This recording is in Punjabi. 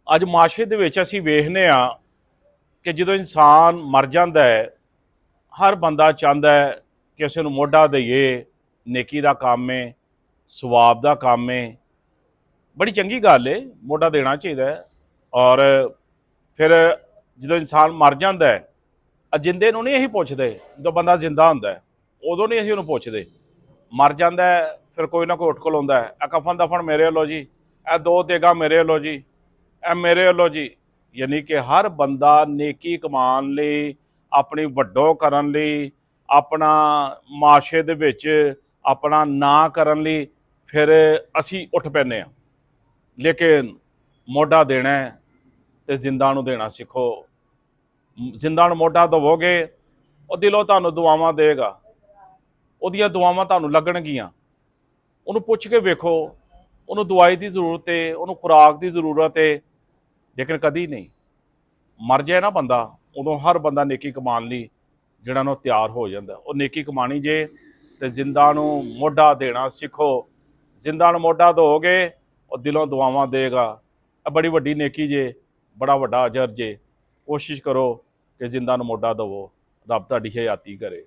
ਅੱਜ ਮਾਸ਼ਰੇ ਦੇ ਵਿੱਚ ਅਸੀਂ ਵੇਖਦੇ ਹਾਂ ਕਿ ਜਦੋਂ ਇਨਸਾਨ ਮਰ ਜਾਂਦਾ ਹੈ, ਹਰ ਬੰਦਾ ਚਾਹੁੰਦਾ ਹੈ ਕਿ ਅਸੀਂ ਉਹਨੂੰ ਮੋਢਾ ਦਈਏ। ਨੇਕੀ ਦਾ ਕੰਮ ਹੈ, ਸਵਾਬ ਦਾ ਕੰਮ ਹੈ, ਬੜੀ ਚੰਗੀ ਗੱਲ ਹੈ, ਮੋਢਾ ਦੇਣਾ ਚਾਹੀਦਾ ਹੈ। ਔਰ ਫਿਰ ਜਦੋਂ ਇਨਸਾਨ ਮਰ ਜਾਂਦਾ ਹੈ, ਜਿੰਦੇ ਨੂੰ ਨਹੀਂ ਅਸੀਂ ਪੁੱਛਦੇ। ਜਦੋਂ ਬੰਦਾ ਜ਼ਿੰਦਾ ਹੁੰਦਾ ਹੈ ਉਦੋਂ ਨਹੀਂ ਅਸੀਂ ਉਹਨੂੰ ਪੁੱਛਦੇ। ਮਰ ਜਾਂਦਾ ਹੈ ਫਿਰ ਕੋਈ ਨਾ ਕੋਈ ਉੱਠ ਖਲੋਂਦਾ ਹੈ, ਇਹ ਕਫਨ ਦਫਨ ਮੇਰੇ ਵੱਲੋਂ ਜੀ, ਇਹ ਦੋ ਦੇਗਾ ਮੇਰੇ ਵੱਲੋਂ ਜੀ, ਇਹ ਮੇਰੇ ਵੱਲੋਂ ਜੀ। ਯਾਨੀ ਕਿ ਹਰ ਬੰਦਾ ਨੇਕੀ ਕਮਾਉਣ ਲਈ, ਆਪਣੀ ਵੱਡੋ ਕਰਨ ਲਈ, ਆਪਣਾ ਮਾਸ਼ਰੇ ਦੇ ਵਿੱਚ ਆਪਣਾ ਨਾਂ ਕਰਨ ਲਈ ਫਿਰ ਅਸੀਂ ਉੱਠ ਪੈਂਦੇ ਹਾਂ। ਲੇਕਿਨ ਮੋਢਾ ਦੇਣਾ ਤੇ ਜ਼ਿੰਦਾ ਨੂੰ ਦੇਣਾ ਸਿੱਖੋ। ਜ਼ਿੰਦਾ ਨੂੰ ਮੋਢਾ ਦੇਵੋਗੇ, ਉਹ ਦਿਲੋਂ ਤੁਹਾਨੂੰ ਦੁਆਵਾਂ ਦੇਗਾ, ਉਹਦੀਆਂ ਦੁਆਵਾਂ ਤੁਹਾਨੂੰ ਲੱਗਣਗੀਆਂ। ਉਹਨੂੰ ਪੁੱਛ ਕੇ ਵੇਖੋ, ਉਹਨੂੰ ਦਵਾਈ ਦੀ ਜ਼ਰੂਰਤ ਹੈ, ਉਹਨੂੰ ਖੁਰਾਕ ਦੀ ਜ਼ਰੂਰਤ ਹੈ, ਲੇਕਿਨ ਕਦੀ ਨਹੀਂ। ਮਰ ਜਾਏ ਨਾ ਬੰਦਾ, ਉਦੋਂ ਹਰ ਬੰਦਾ ਨੇਕੀ ਕਮਾਉਣ ਲਈ ਜਿਹੜਾ ਨੂੰ ਤਿਆਰ ਹੋ ਜਾਂਦਾ। ਉਹ ਨੇਕੀ ਕਮਾਣੀ ਜੇ ਤੇ ਜ਼ਿੰਦਾ ਨੂੰ ਮੋਢਾ ਦੇਣਾ ਸਿੱਖੋ। ਜ਼ਿੰਦਾ ਨੂੰ ਮੋਢਾ ਦਿਓਗੇ, ਉਹ ਦਿਲੋਂ ਦੁਆਵਾਂ ਦੇਗਾ। ਇਹ ਬੜੀ ਵੱਡੀ ਨੇਕੀ ਜੇ, ਬੜਾ ਵੱਡਾ ਅਜਰ ਜੇ। ਕੋਸ਼ਿਸ਼ ਕਰੋ ਕਿ ਜ਼ਿੰਦਾ ਨੂੰ ਮੋਢਾ ਦੇਵੋ। ਰੱਬ ਤੁਹਾਡੀ ਹਯਾਤੀ ਕਰੇ।